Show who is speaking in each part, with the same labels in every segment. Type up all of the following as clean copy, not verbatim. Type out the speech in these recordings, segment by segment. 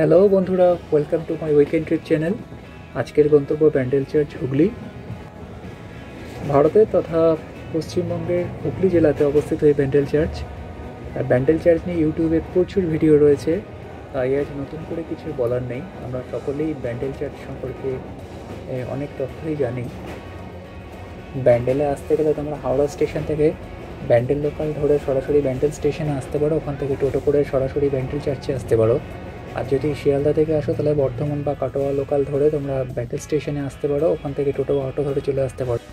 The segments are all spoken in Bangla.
Speaker 1: হ্যালো বন্ধুরা, welcome to my weekend trip channel. আজকের গন্তব্য ব্যান্ডেল চার্চ, হুগলি। ভারতে তথা পশ্চিমবঙ্গের হুগলি জেলাতে অবস্থিত এই ব্যান্ডেল চার্চ। ব্যান্ডেল চার্চ নিয়ে ইউটিউবে প্রচুর ভিডিও রয়েছে, তাই আজ নতুন করে কিছু বলার নেই। আমরা সকলেই ব্যান্ডেল চার্চ সম্পর্কে অনেক তথ্যই জানি। ব্যান্ডেলে আসতে গেলে তোমরা হাওড়া স্টেশন থেকে ব্যান্ডেল লোকাল ধরে সরাসরি ব্যান্ডেল স্টেশনে আসতে পারো, ওখান থেকে টোটো করে সরাসরি ব্যান্ডেল চার্চে আসতে পারো। আর যদি শিয়ালদা থেকে আসো তাহলে বর্ধমান বা কাটোয়া লোকাল ধরে তোমরা ব্যান্ডেল স্টেশনে আসতে পারো, ওখান থেকে টোটো বা অটো ধরে চলে আসতে পারো।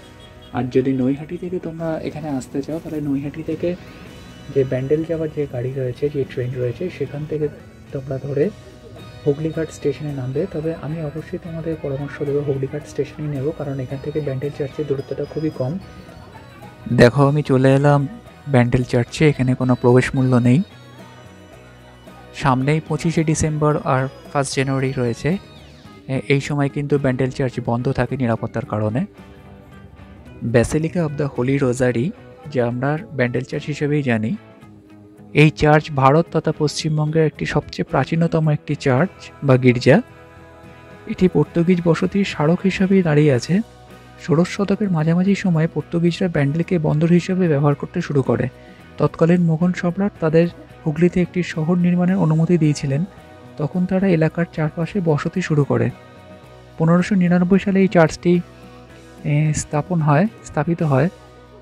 Speaker 1: আর যদি নৈহাটি থেকে তোমরা এখানে আসতে চাও তাহলে নৈহাটি থেকে যে ব্যান্ডেল যাওয়ার যে গাড়ি রয়েছে, যে ট্রেন রয়েছে, সেখান থেকে তোমরা ধরে হুগলিঘাট স্টেশনে নামবে। তবে আমি অবশ্যই তোমাদের পরামর্শ দেবো হুগলিঘাট স্টেশনেই নেব, কারণ এখান থেকে ব্যান্ডেল চার্চের দূরত্বটা খুবই কম। দেখো, আমি চলে এলাম ব্যান্ডেল চার্চে। এখানে কোনো প্রবেশ মূল্য নেই। সামনেই 25শে ডিসেম্বর আর 1 জানুয়ারি রয়েছে। এই সময় কিন্তু ব্যান্ডেল চার্চ বন্ধ থাকে নিরাপত্তার কারণে। ব্যাসিলিকা অব দ্য হোলি রোজারি, যা আমরা ব্যান্ডেল চার্চ হিসেবেই জানি, এই চার্চ ভারত তথা পশ্চিমবঙ্গের একটি সবচেয়ে প্রাচীনতম একটি চার্চ বা গির্জা। এটি পর্তুগিজ বসতির স্মারক হিসাবেই দাঁড়িয়ে আছে। 16 শতকের মাঝামাঝি সময়ে পর্তুগিজরা ব্যান্ডেলকে বন্দর হিসেবে ব্যবহার করতে শুরু করে। তৎকালীন মোগল সম্রাট তাদের হুগলিতে একটি শহর নির্মাণের অনুমতি দিয়েছিলেন। তখন তারা এলাকার চারপাশে বসতি শুরু করে। 1599 সালে এই চার্চটি স্থাপিত হয়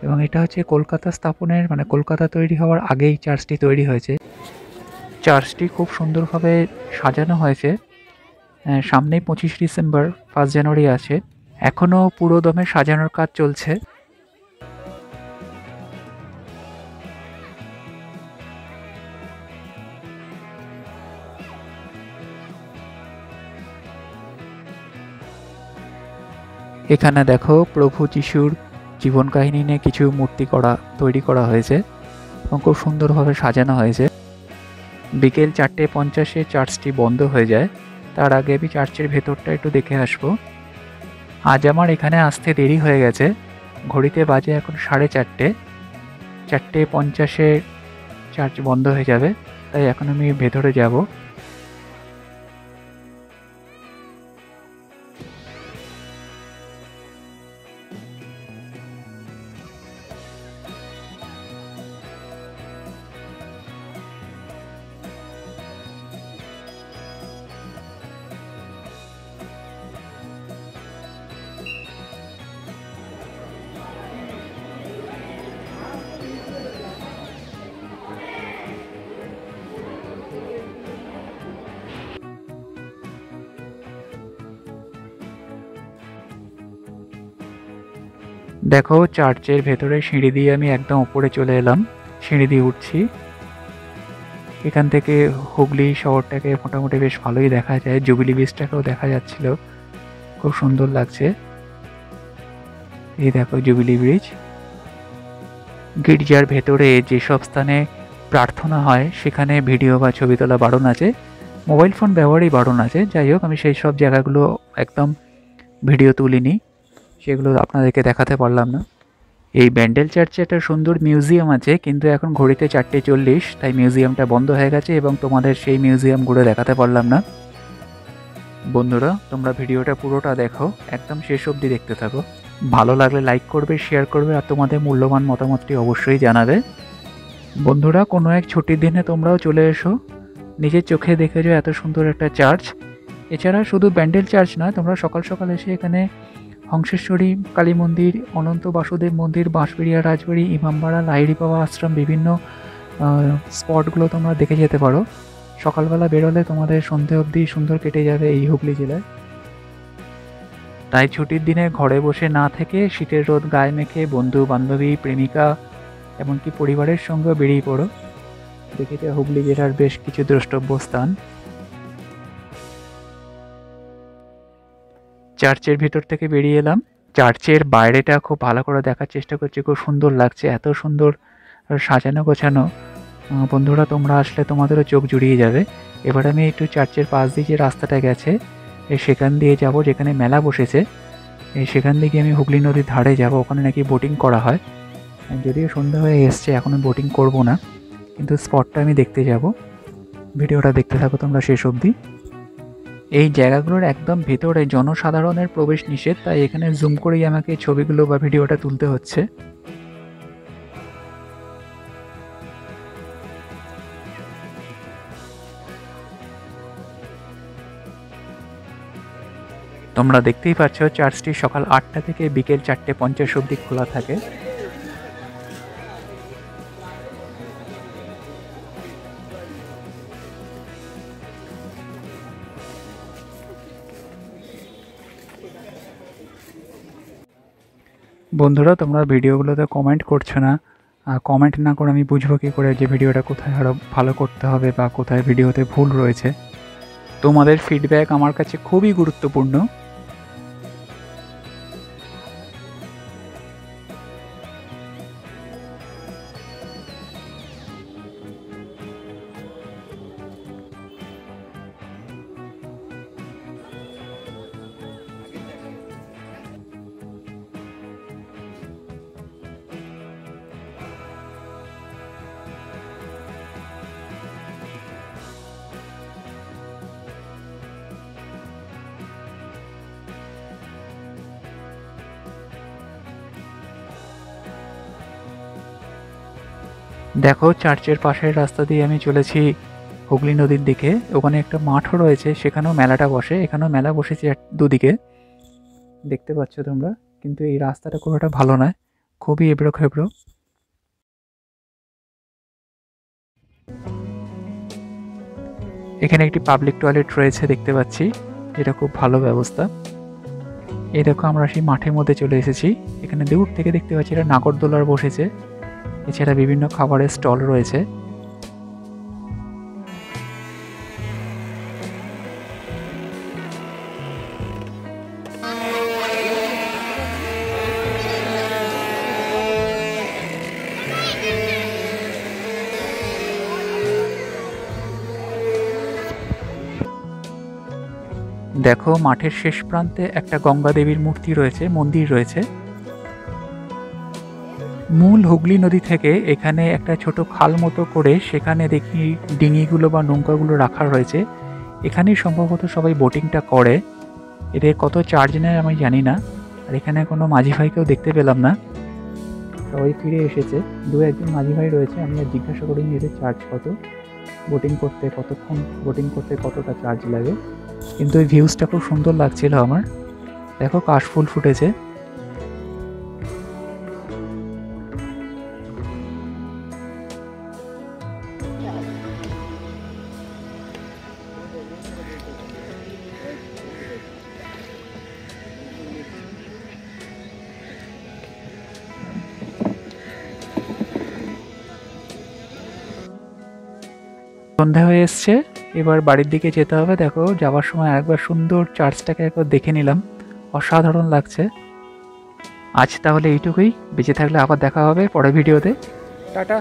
Speaker 1: এবং এটা হচ্ছে কলকাতা স্থাপনের কলকাতা তৈরি হওয়ার আগেই চার্চটি তৈরি হয়েছে। চার্চটি খুব সুন্দরভাবে সাজানো হয়েছে। সামনেই 25 ডিসেম্বর, 1 জানুয়ারি আছে। এখনও পুরো দমে সাজানোর কাজ চলছে। এখানে দেখো, প্রভু যিশুর জীবন কাহিনী নিয়ে কিছু মূর্তি তৈরি করা হয়েছে এবং খুব সুন্দরভাবে সাজানো হয়েছে। বিকেল 4:50 চার্চটি বন্ধ হয়ে যায়। তার আগে আমি চার্চের ভেতরটা একটু দেখে আসবো। আজ আমার এখানে আসতে দেরি হয়ে গেছে। ঘড়িতে বাজে এখন 4:30। 4:50 চার্চ বন্ধ হয়ে যাবে, তাই এখন আমি ভেতরে যাব। দেখো, চার্চের ভেতরে সিঁড়ি দিয়ে আমি একদম উপরে চলে এলাম। সিঁড়ি দিয়ে উঠছি। এখান থেকে হুগলি শহরটাকে মোটামুটি বেশ ভালোই দেখা যায়। জুবিলি ব্রিজটাকেও দেখা যাচ্ছিল, খুব সুন্দর লাগছে। এই দেখো জুবিলি ব্রিজ। গির্জার ভেতরে যেসব স্থানে প্রার্থনা হয় সেখানে ভিডিও বা ছবি তোলা বারণ আছে, মোবাইল ফোন ব্যবহারই বারণ আছে। যাই হোক, আমি সেই সব জায়গাগুলো একদম ভিডিও তুলিনি, সেগুলো আপনাদেরকে দেখাতে পারলাম না। এই ব্যান্ডেল চার্চে একটা সুন্দর মিউজিয়াম আছে, কিন্তু এখন ঘড়িতে 4:40, তাই মিউজিয়ামটা বন্ধ হয়ে গেছে এবং তোমাদের সেই মিউজিয়াম ঘুরে দেখাতে পারলাম না। বন্ধুরা, তোমরা ভিডিওটা পুরোটা দেখো, একদম শেষ অবধি দেখতে থাকো। ভালো লাগলে লাইক করবে, শেয়ার করবে আর তোমাদের মূল্যবান মতামতটি অবশ্যই জানাবে। বন্ধুরা, কোনো এক ছুটির দিনে তোমরাও চলে এসো, নিজের চোখে দেখে যাও এত সুন্দর একটা চার্চ। এছাড়া শুধু ব্যান্ডেল চার্চ নয়, তোমরা সকাল সকাল এসে এখানে হংসেশ্বরী কালী মন্দির, অনন্ত বাসুদেব মন্দির, বাঁশবেড়িয়া রাজবাড়ি, ইমামবাড়া, লাহিড়ী বাবা আশ্রম, বিভিন্ন স্পটগুলো তোমরা দেখে যেতে পারো। সকালবেলা বেরোলে তোমাদের সন্ধে অবধি সুন্দর কেটে যাবে এই হুগলি জেলায়। তাই ছুটির দিনে ঘরে বসে না থেকে শীতের রোদ গায়ে মেখে বন্ধু বান্ধবী, প্রেমিকা, এমনকি পরিবারের সঙ্গে বেরিয়ে পড়ো। দেখেছে হুগলি জেলার বেশ কিছু দ্রষ্টব্য স্থান। চার্চের ভিতর থেকে বেরিয়ে এলাম। চার্চের বাইরেটা খুব ভালো করে দেখার চেষ্টা করছি, খুব সুন্দর লাগছে, এত সুন্দর সাজানো গোছানো। বন্ধুরা, তোমরা আসলে তোমাদেরও চোখ জুড়িয়ে যাবে। এবার আমি একটু চার্চের পাশ দিয়ে যে রাস্তাটা গেছে সেখান দিয়ে যাব, যেখানে মেলা বসেছে। সেখান থেকে আমি হুগলি নদীর ধারে যাব। ওখানে নাকি বোটিং করা হয়। যদিও সন্ধ্যা হয়ে এসছে, এখন আমি বোটিং করব না, কিন্তু স্পটটা আমি দেখতে যাব। ভিডিওটা দেখতে থাকো তোমরা শেষ অবধি। এই জায়গাগুলোর একদম ভেতরে জনসাধারণের প্রবেশ নিষেধ, তাই এখানে জুম করেই আমাকে ছবিগুলো বা ভিডিওটা তুলতে হচ্ছে। তোমরা দেখতেই পাচ্ছ চার্চটি সকাল 8টা থেকে বিকেল 4:50 অবধি খোলা থাকে। বন্ধুরা, তোমরা ভিডিওগুলোতে কমেন্ট করছো না। কমেন্ট না করে আমি বুঝবো কী করে যে ভিডিওটা কোথায় আরও ভালো করতে হবে বা কোথায় ভিডিওতে ভুল রয়েছে। তোমাদের ফিডব্যাক আমার কাছে খুবই গুরুত্বপূর্ণ। দেখো, চার্চের পাশের রাস্তা দিয়ে আমি চলেছি হুগলি নদীর দিকে। ওখানে একটা মাঠও রয়েছে, সেখানেও মেলাটা বসে। এখানেও মেলা বসেছে দুদিকে, দেখতে পাচ্ছ তোমরা। কিন্তু এই রাস্তাটা খুব একটা ভালো নয়, খুবই এবড়ো খেবড়ো। এখানে একটি পাবলিক টয়লেট রয়েছে দেখতে পাচ্ছি, যেটা খুব ভালো ব্যবস্থা। এই দেখো, আমরা সেই মাঠের মধ্যে চলে এসেছি। এখানে দূর থেকে দেখতে পাচ্ছি এটা নাগরদোলার বসেছে। এছাড়া বিভিন্ন খাবারের স্টল রয়েছে। দেখো, মাঠের শেষ প্রান্তে একটা গঙ্গা দেবীর মূর্তি রয়েছে, মন্দির রয়েছে। মূল হুগলি নদী থেকে এখানে একটা ছোট খাল মতো করে সেখানে দেখি ডিঙিগুলো বা নৌকাগুলো রাখা রয়েছে। এখানেই সম্ভবত সবাই বোটিংটা করে। এদের কত চার্জ নেয় আমি জানি না। আর এখানে কোনো মাঝি ভাইকেও দেখতে পেলাম না, সবাই ফিরে এসেছে। দু একজন মাঝি ভাই রয়েছে, আমি আর জিজ্ঞাসা করিনি এদের চার্জ কত, বোটিং করতে কতক্ষণ, বোটিং করতে কতটা চার্জ লাগে। কিন্তু এই ভিউজটা খুব সুন্দর লাগছিল আমার। দেখো, কাশফুল ফুটেছে। সন্ধ্যা হয়ে এসছে, এবার বাড়ির দিকে যেতে হবে। দেখো, যাওয়ার সময় একবার সুন্দর চার্চটাকে একবার দেখে নিলাম, অসাধারণ লাগছে। আজ তাহলে এইটুকুই, বেঁচে থাকলে আবার দেখা হবে পরের ভিডিওতে। টাটা।